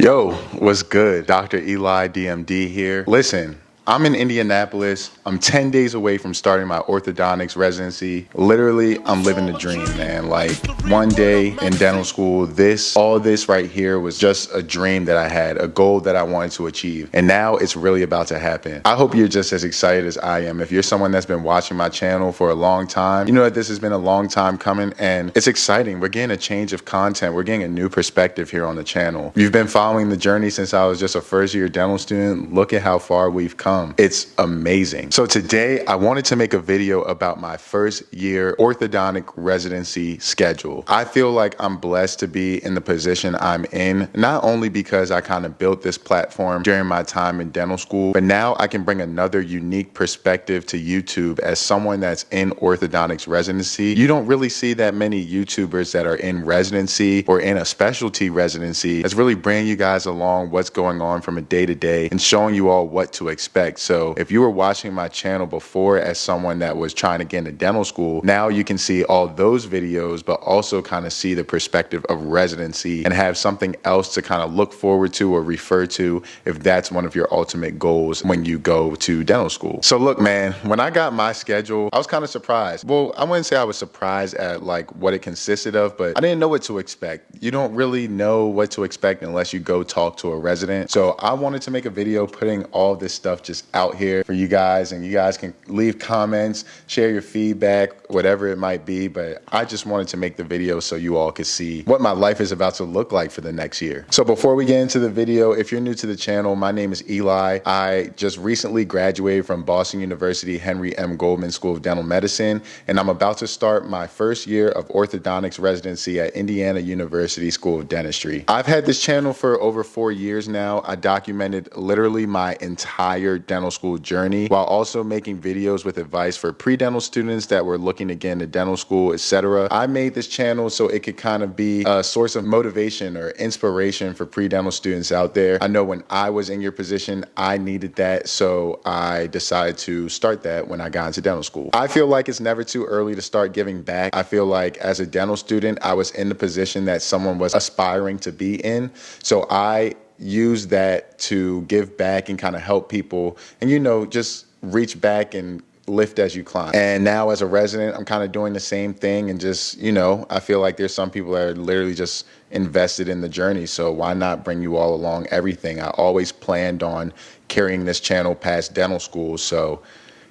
Yo, what's good? Dr. Eli DMD here. Listen, I'm in Indianapolis. I'm 10 days away from starting my orthodontics residency. Literally, I'm living the dream, man. Like, one day in dental school, all this right here was just a dream that I had, a goal that I wanted to achieve. And now it's really about to happen. I hope you're just as excited as I am. If you're someone that's been watching my channel for a long time, you know that this has been a long time coming and it's exciting. We're getting a change of content. We're getting a new perspective here on the channel. You've been following the journey since I was just a first-year dental student. Look at how far we've come. It's amazing. So today I wanted to make a video about my first year orthodontic residency schedule. I feel like I'm blessed to be in the position I'm in, not only because I kind of built this platform during my time in dental school, but now I can bring another unique perspective to YouTube as someone that's in orthodontics residency. You don't really see that many YouTubers that are in residency or in a specialty residency that's really bringing you guys along what's going on from a day to day and showing you all what to expect. So if you were watching my channel before as someone that was trying to get into dental school, now you can see all those videos, but also kind of see the perspective of residency and have something else to kind of look forward to or refer to if that's one of your ultimate goals when you go to dental school. So look, man, when I got my schedule, I was kind of surprised. Well, I wouldn't say I was surprised at like what it consisted of, but I didn't know what to expect. You don't really know what to expect unless you go talk to a resident. So I wanted to make a video putting all this stuff just out here for you guys, and you guys can leave comments, share your feedback, whatever it might be, but I just wanted to make the video so you all could see what my life is about to look like for the next year. So before we get into the video, if you're new to the channel, my name is Eli. I just recently graduated from Boston University Henry M. Goldman School of Dental Medicine, and I'm about to start my first year of orthodontics residency at Indiana University School of Dentistry. I've had this channel for over 4 years now. I documented literally my entire dental school journey while also making videos with advice for pre-dental students that were looking to get into dental school, etc. I made this channel so it could kind of be a source of motivation or inspiration for pre-dental students out there. I know when I was in your position, I needed that, so I decided to start that when I got into dental school. I feel like it's never too early to start giving back. I feel like as a dental student, I was in the position that someone was aspiring to be in, so I use that to give back and kind of help people and, you know, just reach back and lift as you climb. And now as a resident, I'm kind of doing the same thing and just, you know, I feel like there's some people that are literally just invested in the journey. So why not bring you all along everything? I always planned on carrying this channel past dental school. So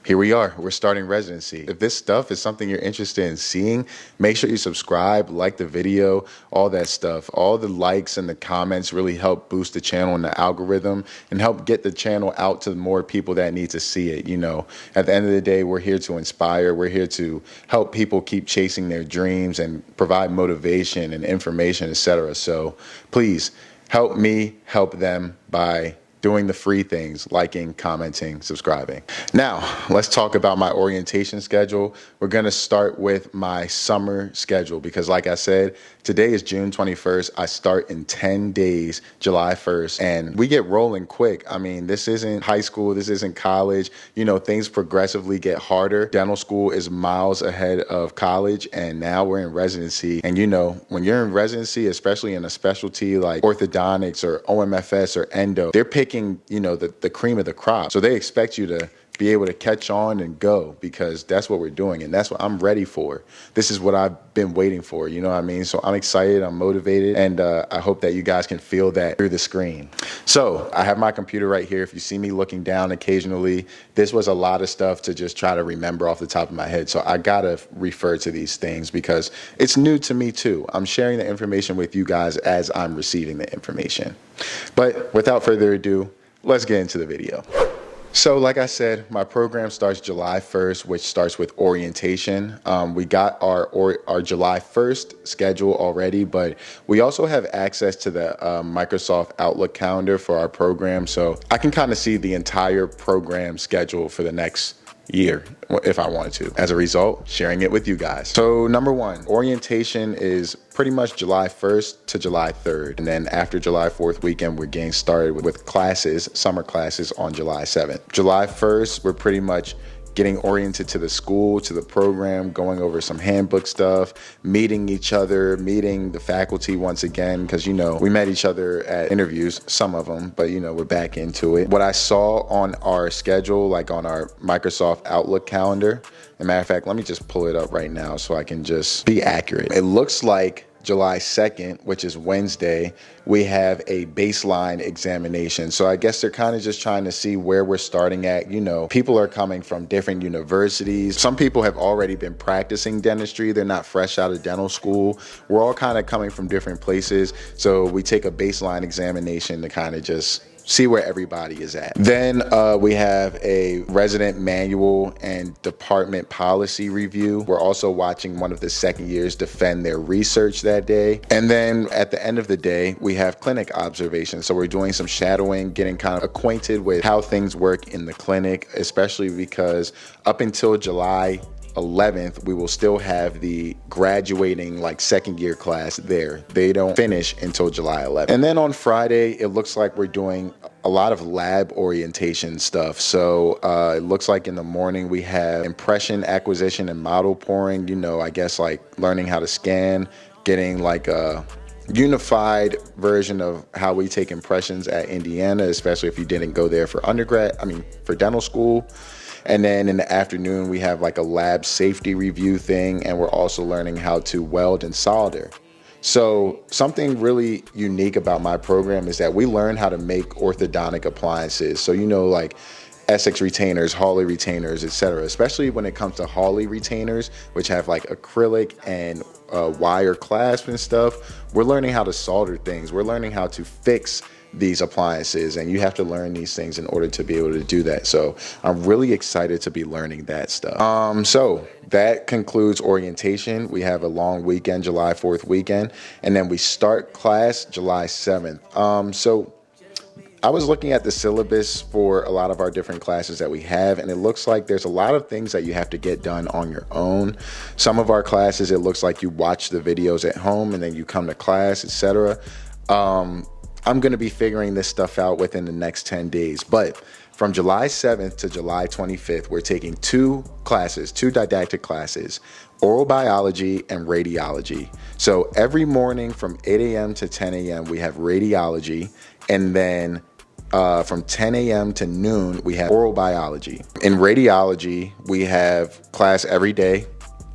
here we are, we're starting residency. If this stuff is something you're interested in seeing, make sure you subscribe, like the video, all that stuff. All the likes and the comments really help boost the channel and the algorithm and help get the channel out to more people that need to see it. You know, at the end of the day, we're here to inspire. We're here to help people keep chasing their dreams and provide motivation and information, etc. So please help me help them by doing the free things, liking, commenting, subscribing. Now, let's talk about my orientation schedule. We're gonna start with my summer schedule because like I said, today is June 21st. I start in 10 days, July 1st, and we get rolling quick. I mean, this isn't high school, this isn't college. You know, things progressively get harder. Dental school is miles ahead of college, and now we're in residency. And you know, when you're in residency, especially in a specialty like orthodontics or OMFS or endo, they're picking, you know, the cream of the crop. So they expect you to be able to catch on and go because that's what we're doing and that's what I'm ready for. This is what I've been waiting for, you know what I mean? So I'm excited, I'm motivated, and I hope that you guys can feel that through the screen. So I have my computer right here. If you see me looking down occasionally, this was a lot of stuff to just try to remember off the top of my head. So I gotta refer to these things because it's new to me too. I'm sharing the information with you guys as I'm receiving the information. But without further ado, let's get into the video. So like I said, my program starts July 1st, which starts with orientation. We got our July 1st schedule already, but we also have access to the Microsoft Outlook calendar for our program. So I can kind of see the entire program schedule for the next year if I wanted to. As a result, sharing it with you guys. So number one, orientation is pretty much July 1st to July 3rd. And then after July 4th weekend, we're getting started with classes, summer classes on July 7th. July 1st, we're pretty much getting oriented to the school, to the program, going over some handbook stuff, meeting each other, meeting the faculty once again, because, you know, we met each other at interviews, some of them, but, you know, we're back into it. What I saw on our schedule, like on our Microsoft Outlook calendar, as a matter of fact, let me just pull it up right now so I can just be accurate. It looks like July 2nd, which is Wednesday, we have a baseline examination. So I guess they're kind of just trying to see where we're starting at. You know, people are coming from different universities. Some people have already been practicing dentistry. They're not fresh out of dental school. We're all kind of coming from different places. So we take a baseline examination to kind of just see where everybody is at. Then we have a resident manual and department policy review. We're also watching one of the second years defend their research that day. And then at the end of the day, we have clinic observations. So we're doing some shadowing, getting kind of acquainted with how things work in the clinic, especially because up until July 11th, we will still have the graduating like second year class there. They don't finish until July 11th. And then on Friday, it looks like we're doing a lot of lab orientation stuff. So it looks like in the morning we have impression acquisition and model pouring, you know, I guess like learning how to scan, getting like a unified version of how we take impressions at Indiana, especially if you didn't go there for for dental school. And then in the afternoon, we have like a lab safety review thing, and we're also learning how to weld and solder. So something really unique about my program is that we learn how to make orthodontic appliances. So, you know, like Essex retainers, Hawley retainers, etc. Especially when it comes to Hawley retainers, which have like acrylic and wire clasp and stuff. We're learning how to solder things. We're learning how to fix these appliances, and you have to learn these things in order to be able to do that. So I'm really excited to be learning that stuff. So that concludes orientation. We have a long weekend, July 4th weekend, and then we start class July 7th. So I was looking at the syllabus for a lot of our different classes that we have, and it looks like there's a lot of things that you have to get done on your own. Some of our classes, it looks like you watch the videos at home and then you come to class, etc. I'm going to be figuring this stuff out within the next 10 days. But from July 7th to July 25th, we're taking two didactic classes, oral biology and radiology. So every morning from 8 a.m. to 10 a.m., we have radiology. And then from 10 a.m. to noon, we have oral biology. In radiology, we have class every day,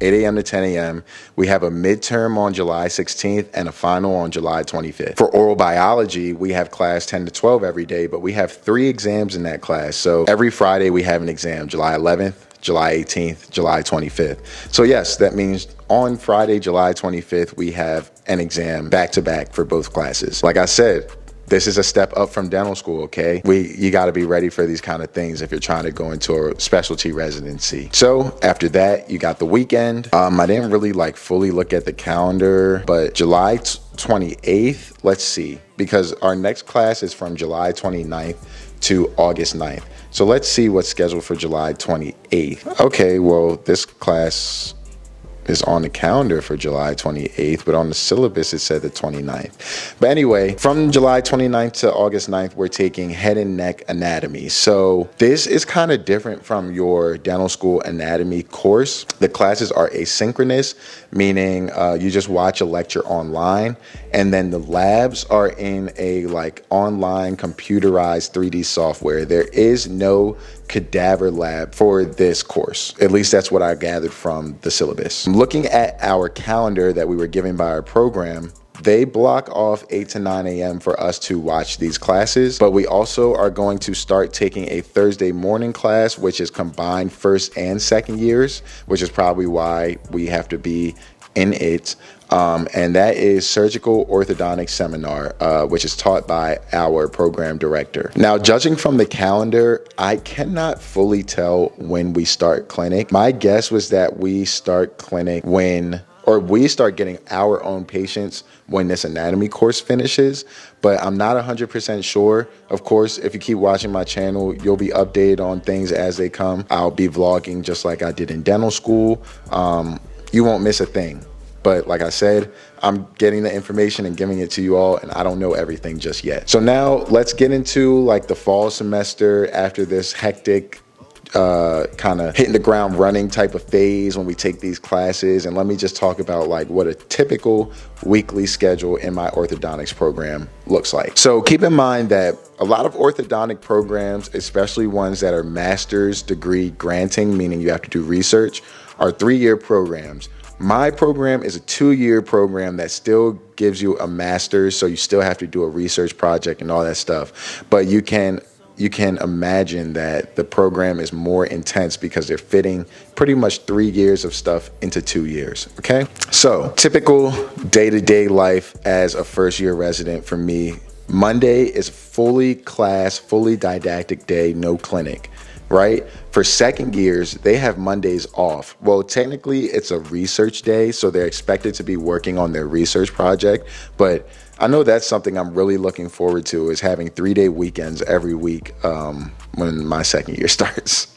8 a.m. to 10 a.m. We have a midterm on July 16th and a final on July 25th. For oral biology, we have class 10 to 12 every day, but we have 3 exams in that class. So every Friday we have an exam, July 11th, July 18th, July 25th. So yes, that means on Friday, July 25th, we have an exam back to back for both classes. Like I said, this is a step up from dental school, okay? You got to be ready for these kind of things if you're trying to go into a specialty residency. So after that, you got the weekend. I didn't really like fully look at the calendar, but July 28th, let's see, because our next class is from July 29th to August 9th. So let's see what's scheduled for July 28th. Okay, well, this class is on the calendar for July 28th, but on the syllabus it said the 29th. But anyway, from July 29th to August 9th, we're taking head and neck anatomy. So this is kind of different from your dental school anatomy course. The classes are asynchronous, meaning you just watch a lecture online, and then the labs are in a like online computerized 3D software. There is no cadaver lab for this course. At least that's what I gathered from the syllabus. Looking at our calendar that we were given by our program, they block off 8 to 9 a.m. for us to watch these classes, but we also are going to start taking a Thursday morning class, which is combined first and second years, which is probably why we have to be in it. And that is Surgical Orthodontics Seminar, which is taught by our program director. Now, judging from the calendar, I cannot fully tell when we start clinic. My guess was that we start clinic we start getting our own patients when this anatomy course finishes, but I'm not 100% sure. Of course, if you keep watching my channel, you'll be updated on things as they come. I'll be vlogging just like I did in dental school. You won't miss a thing. But like I said, I'm getting the information and giving it to you all, and I don't know everything just yet. So now let's get into like the fall semester after this hectic kind of hitting the ground running type of phase when we take these classes. And let me just talk about like what a typical weekly schedule in my orthodontics program looks like. So keep in mind that a lot of orthodontic programs, especially ones that are master's degree granting, meaning you have to do research, are 3-year programs. My program is a 2-year program that still gives you a master's, so you still have to do a research project and all that stuff. But you can imagine that the program is more intense because they're fitting pretty much 3 years of stuff into 2 years, okay? So typical day-to-day life as a first-year resident for me, Monday is fully class, fully didactic day, no clinic. Right? For second years, they have Mondays off. Well, technically, it's a research day, so they're expected to be working on their research project. But I know that's something I'm really looking forward to, is having 3-day weekends every week when my second year starts.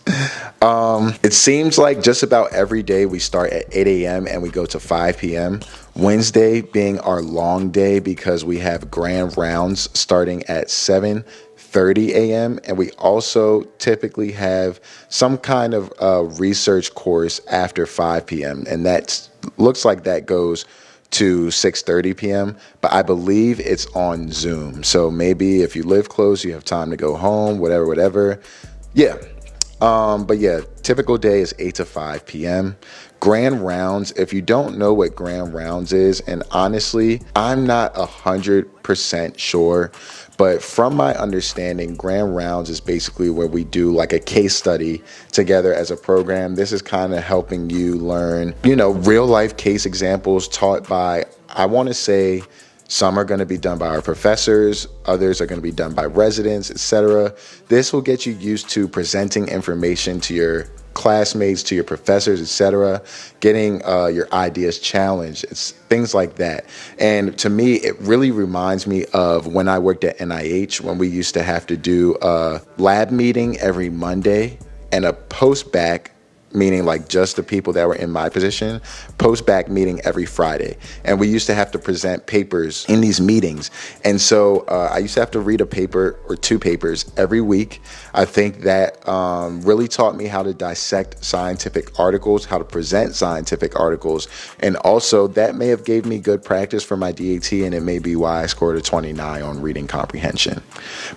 It seems like just about every day we start at 8 a.m. and we go to 5 p.m. Wednesday being our long day because we have grand rounds starting at 7:30 a.m. and we also typically have some kind of research course after 5 p.m. and that looks like that goes to 6:30 p.m. but I believe it's on Zoom. So maybe if you live close, you have time to go home, whatever. Yeah. But yeah, typical day is 8 to 5 p.m. Grand rounds, if you don't know what grand rounds is, and honestly, I'm not 100% sure, but from my understanding, grand rounds is basically where we do like a case study together as a program. This is kind of helping you learn, real life case examples taught by, I want to say, some are going to be done by our professors, others are going to be done by residents, etc. This will get you used to presenting information to your classmates, to your professors, etc., getting your ideas challenged. It's things like that. And to me, it really reminds me of when I worked at NIH, when we used to have to do a lab meeting every Monday and a post-bacc, meaning like just the people that were in my position, post-bacc meeting every Friday. And we used to have to present papers in these meetings. And so I used to have to read a paper or 2 papers every week. I think that really taught me how to dissect scientific articles, how to present scientific articles. And also that may have gave me good practice for my DAT, and it may be why I scored a 29 on reading comprehension.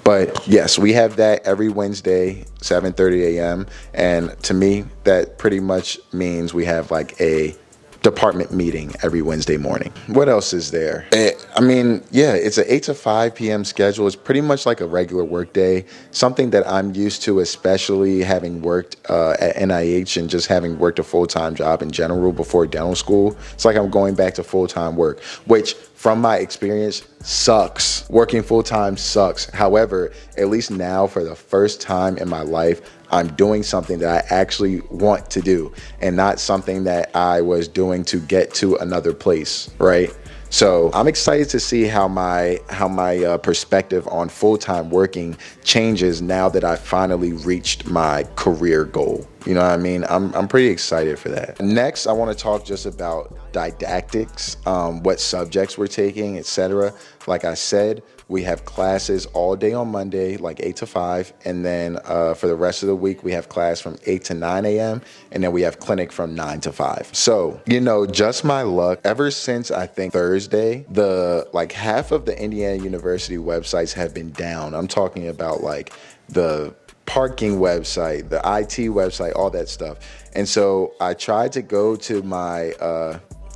But yes, we have that every Wednesday, 7:30 a.m. And to me, that pretty much means we have like a department meeting every Wednesday morning. What else is there? It's an 8 to 5 p.m. schedule. It's pretty much like a regular work day, something that I'm used to, especially having worked at NIH and just having worked a full-time job in general before dental school. It's like I'm going back to full-time work, which from my experience sucks. Working full-time sucks. However, at least now for the first time in my life, I'm doing something that I actually want to do and not something that I was doing to get to another place, right? So I'm excited to see how my perspective on full-time working changes now that I finally reached my career goal. You know what I mean? I'm pretty excited for that. Next, I want to talk just about didactics, what subjects we're taking, etc. Like I said, we have classes all day on Monday, like 8 to 5. And then for the rest of the week, we have class from 8 to 9 a.m. And then we have clinic from 9 to 5. So, just my luck. Ever since I think Thursday, half of the Indiana University websites have been down. I'm talking about like the parking website, the IT website, all that stuff. And so I tried to go to my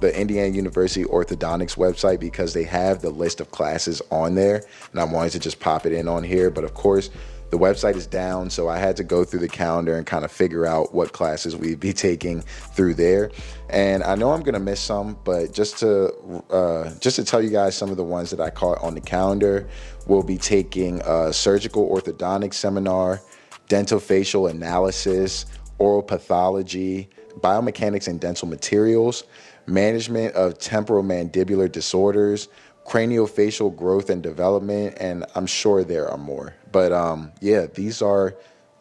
the Indiana University Orthodontics website because they have the list of classes on there, and I wanted to just pop it in on here. But of course, the website is down, so I had to go through the calendar and kind of figure out what classes we'd be taking through there. And I know I'm gonna miss some, but just to tell you guys some of the ones that I caught on the calendar, we'll be taking a surgical orthodontics seminar, dental facial analysis, oral pathology, biomechanics and dental materials, management of temporomandibular disorders, craniofacial growth and development, and I'm sure there are more. But these are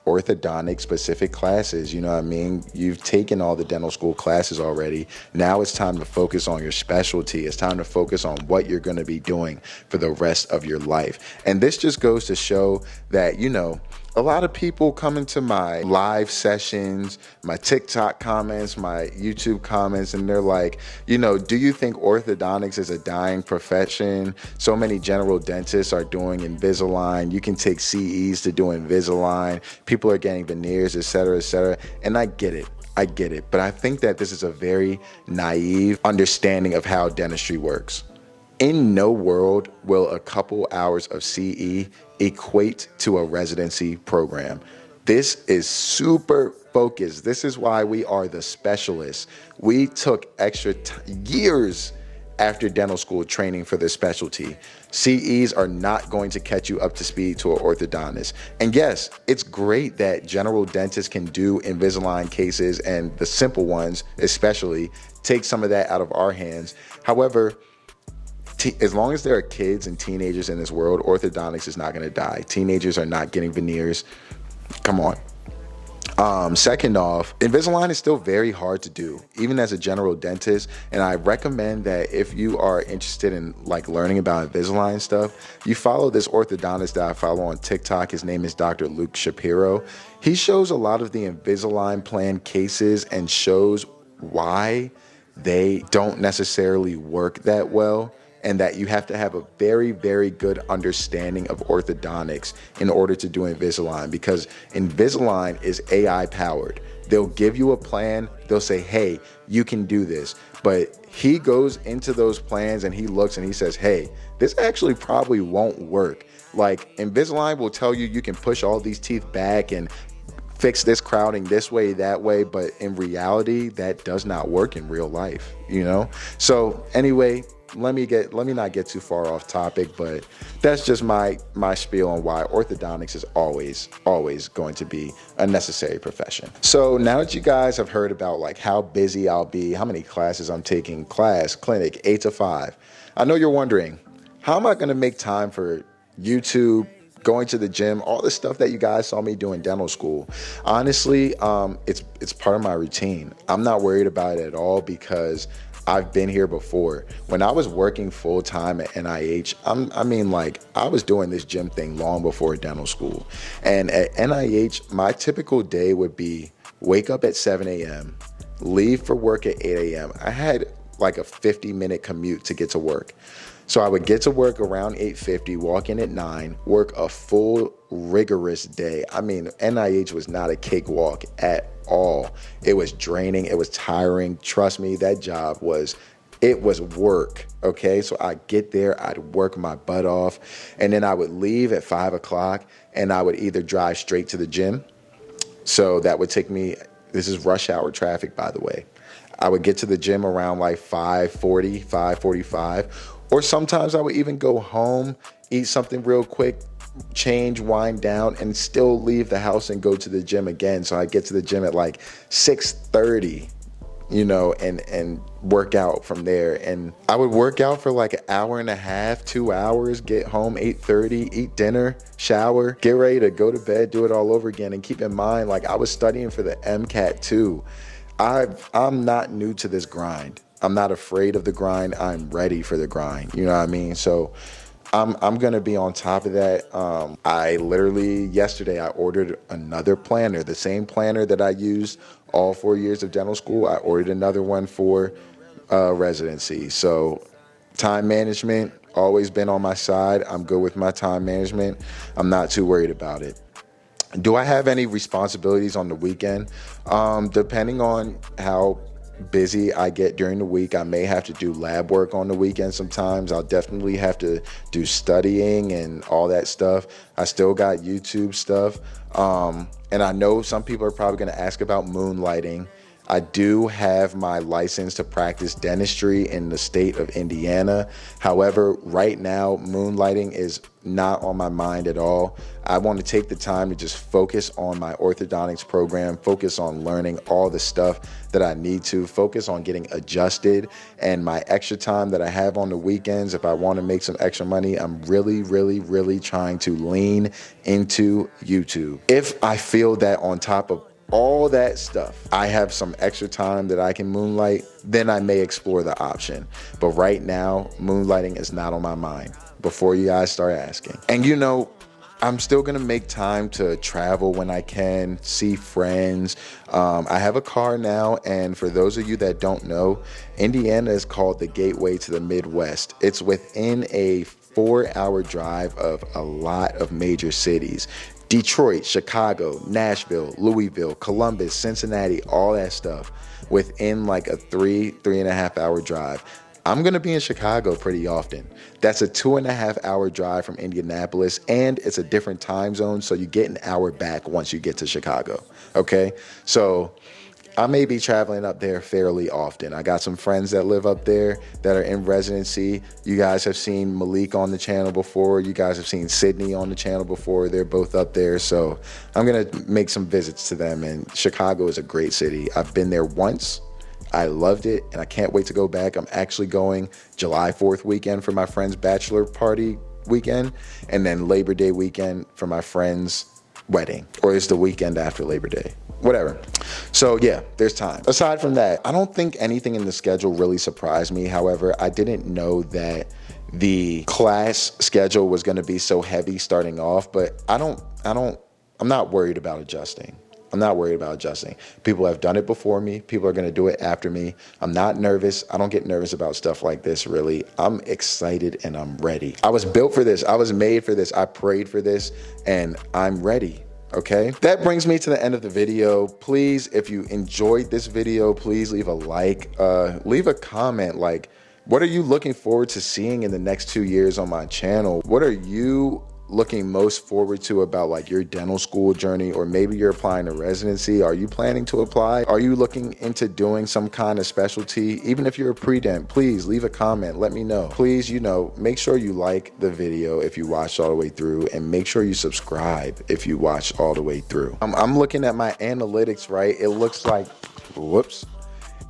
orthodontic specific classes. You know what I mean? You've taken all the dental school classes already. Now it's time to focus on your specialty. It's time to focus on what you're going to be doing for the rest of your life. And this just goes to show that, a lot of people come into my live sessions, my TikTok comments, my YouTube comments, and they're like, do you think orthodontics is a dying profession? So many general dentists are doing Invisalign. You can take CEs to do Invisalign. People are getting veneers, et cetera, et cetera. And I get it. But I think that this is a very naive understanding of how dentistry works. In no world will a couple hours of CE equate to a residency program. This is super focused. This is why we are the specialists. We took extra years after dental school training for this specialty. CEs are not going to catch you up to speed to an orthodontist. And yes, it's great that general dentists can do Invisalign cases, and the simple ones especially take some of that out of our hands. However, as long as there are kids and teenagers in this world, orthodontics is not going to die. Teenagers are not getting veneers. Come on. Second off, Invisalign is still very hard to do, even as a general dentist. And I recommend that if you are interested in learning about Invisalign stuff, you follow this orthodontist that I follow on TikTok. His name is Dr. Luke Shapiro. He shows a lot of the Invisalign plan cases and shows why they don't necessarily work that well, and that you have to have a very, very good understanding of orthodontics in order to do Invisalign, because Invisalign is AI powered. They'll give you a plan. They'll say, hey, you can do this. But he goes into those plans and he looks and he says, hey, this actually probably won't work. Invisalign will tell you can push all these teeth back and fix this crowding this way, that way, but in reality, that does not work in real life, So anyway, let me not get too far off topic, but that's just my spiel on why orthodontics is always going to be a necessary profession. So now that you guys have heard about how busy I'll be, how many classes I'm taking, class, clinic, 8 to 5, I know you're wondering, how am I going to make time for YouTube, going to the gym, all the stuff that you guys saw me do in dental school? Honestly, it's part of my routine. I'm not worried about it at all because I've been here before. When I was working full-time at NIH, I was doing this gym thing long before dental school. And at NIH, my typical day would be wake up at 7 a.m., leave for work at 8 a.m. I had a 50-minute commute to get to work. So I would get to work around 8:50, walk in at 9, work a full rigorous day. NIH was not a cakewalk at all. It was draining. It was tiring. Trust me, that job was work. Okay. So I'd get there, I'd work my butt off, and then I would leave at 5 o'clock and I would either drive straight to the gym. So that would take me, this is rush hour traffic, by the way. I would get to the gym around 5:40, 5:45, or sometimes I would even go home, eat something real quick, change, wind down, and still leave the house and go to the gym again. So I get to the gym at 6:30, and work out from there. And I would work out for an hour and a half, 2 hours, get home 8:30, eat dinner, shower, get ready to go to bed, do it all over again. And keep in mind, I was studying for the MCAT too. I'm not new to this grind. I'm not afraid of the grind. I'm ready for the grind. You know what I mean? So I'm going to be on top of that. Yesterday I ordered another planner, the same planner that I used all 4 years of dental school. I ordered another one for residency. So time management, always been on my side. I'm good with my time management. I'm not too worried about it. Do I have any responsibilities on the weekend? Depending on how busy I get during the week, I may have to do lab work on the weekend sometimes. I'll definitely have to do studying and all that stuff. I still got YouTube stuff. And I know some people are probably going to ask about moonlighting. I do have my license to practice dentistry in the state of Indiana. However, right now, moonlighting is not on my mind at all. I want to take the time to just focus on my orthodontics program, focus on learning all the stuff that I need to, focus on getting adjusted, and my extra time that I have on the weekends, if I want to make some extra money, I'm really, really, really trying to lean into YouTube. If I feel that on top of all that stuff, I have some extra time that I can moonlight, then I may explore the option. But right now, moonlighting is not on my mind before you guys start asking. And I'm still gonna make time to travel when I can, see friends. I have a car now, and for those of you that don't know, Indiana is called the gateway to the Midwest. It's within a 4-hour drive of a lot of major cities. Detroit, Chicago, Nashville, Louisville, Columbus, Cincinnati, all that stuff within like a 3.5 hour drive. I'm going to be in Chicago pretty often. That's a 2.5 hour drive from Indianapolis, and it's a different time zone, so you get an hour back once you get to Chicago, okay? So I may be traveling up there fairly often. I got some friends that live up there that are in residency. You guys have seen Malik on the channel before. You guys have seen Sydney on the channel before. They're both up there, so I'm going to make some visits to them, and Chicago is a great city. I've been there once. I loved it, and I can't wait to go back. I'm actually going July 4th weekend for my friend's bachelor party weekend, and then Labor Day weekend for my friend's wedding, or it's the weekend after Labor Day, whatever. So yeah, there's time. Aside from that, I don't think anything in the schedule really surprised me. However, I didn't know that the class schedule was going to be so heavy starting off, but I'm not worried about adjusting. I'm not worried about adjusting. People have done it before me. People are going to do it after me. I'm not nervous. I don't get nervous about stuff like this, really. I'm excited and I'm ready. I was built for this. I was made for this. I prayed for this, and I'm ready. Okay, that brings me to the end of the video. Please, if you enjoyed this video, please leave a like, leave a comment. Like, what are you looking forward to seeing in the next 2 years on my channel? What are you looking most forward to about like your dental school journey, or maybe you're applying to residency? Are you planning to apply? Are you looking into doing some kind of specialty? Even if you're a pre-dent, please leave a comment, let me know. Please, make sure you like the video if you watched all the way through, and make sure you subscribe if you watched all the way through. I'm looking at my analytics, right? It looks like,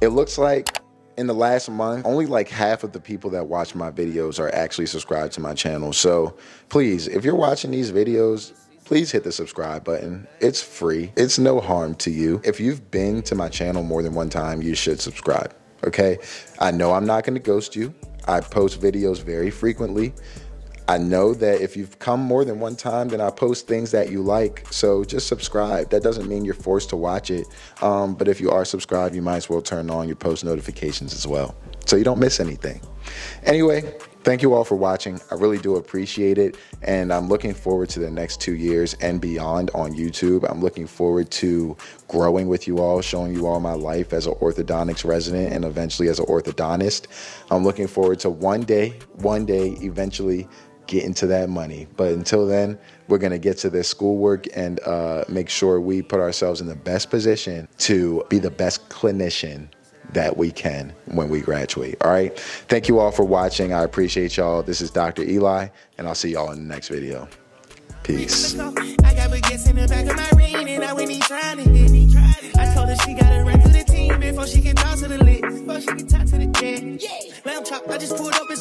it looks like in the last month, only like half of the people that watch my videos are actually subscribed to my channel. So please, if you're watching these videos, please hit the subscribe button. It's free. It's no harm to you. If you've been to my channel more than one time, you should subscribe, okay? I know I'm not going to ghost you. I post videos very frequently. I know that if you've come more than one time, then I post things that you like. So just subscribe. That doesn't mean you're forced to watch it. But if you are subscribed, you might as well turn on your post notifications as well, so you don't miss anything. Anyway, thank you all for watching. I really do appreciate it. And I'm looking forward to the next 2 years and beyond on YouTube. I'm looking forward to growing with you all, showing you all my life as an orthodontics resident and eventually as an orthodontist. I'm looking forward to one day, eventually get into that money. But until then, we're going to get to this schoolwork and make sure we put ourselves in the best position to be the best clinician that we can when we graduate. All right. Thank you all for watching. I appreciate y'all. This is Dr. Eli, and I'll see y'all in the next video. Peace. I got baguettes in the back of my ring, and I went trying to hit me. I told her she gotta run to the team before she can talk to the lit. Before she can talk to the jet. Lamb chop, I just pulled up in some